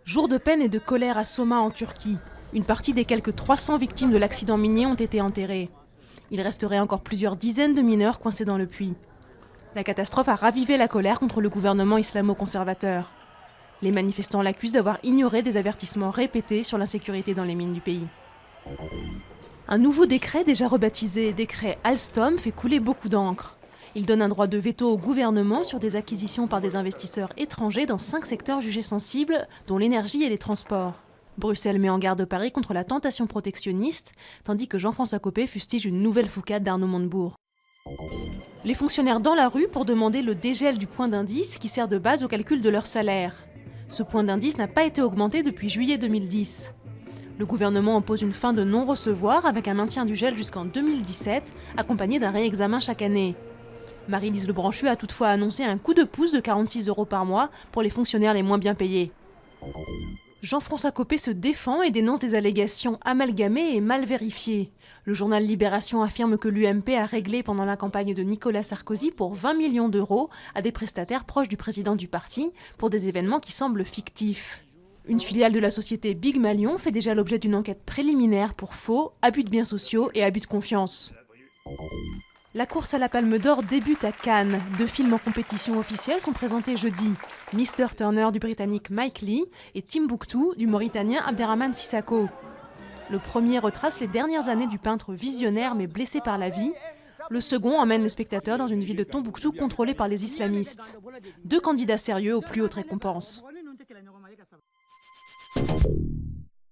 Jour de peine et de colère à Soma en Turquie. Une partie des quelques 300 victimes de l'accident minier ont été enterrées. Il resterait encore plusieurs dizaines de mineurs coincés dans le puits. La catastrophe a ravivé la colère contre le gouvernement islamo-conservateur. Les manifestants l'accusent d'avoir ignoré des avertissements répétés sur l'insécurité dans les mines du pays. Un nouveau décret, déjà rebaptisé décret Alstom, fait couler beaucoup d'encre. Il donne un droit de veto au gouvernement sur des acquisitions par des investisseurs étrangers dans 5 secteurs jugés sensibles, dont l'énergie et les transports. Bruxelles met en garde Paris contre la tentation protectionniste, tandis que Jean-François Copé fustige une nouvelle foucade d'Arnaud Montebourg. Les fonctionnaires dans la rue pour demander le dégel du point d'indice qui sert de base au calcul de leur salaire. Ce point d'indice n'a pas été augmenté depuis juillet 2010. Le gouvernement impose une fin de non-recevoir avec un maintien du gel jusqu'en 2017, accompagné d'un réexamen chaque année. Marie-Lise Lebranchu a toutefois annoncé un coup de pouce de 46 € par mois pour les fonctionnaires les moins bien payés. Jean-François Copé se défend et dénonce des allégations amalgamées et mal vérifiées. Le journal Libération affirme que l'UMP a réglé pendant la campagne de Nicolas Sarkozy pour 20 millions d'euros à des prestataires proches du président du parti pour des événements qui semblent fictifs. Une filiale de la société Big Malion fait déjà l'objet d'une enquête préliminaire pour faux, abus de biens sociaux et abus de confiance. La course à la Palme d'Or débute à Cannes. 2 films en compétition officielle sont présentés jeudi. Mr Turner du Britannique Mike Leigh et Timbuktu du Mauritanien Abderrahmane Sissako. Le premier retrace les dernières années du peintre visionnaire mais blessé par la vie. Le second emmène le spectateur dans une ville de Tombouctou contrôlée par les islamistes. 2 candidats sérieux aux plus hautes récompenses.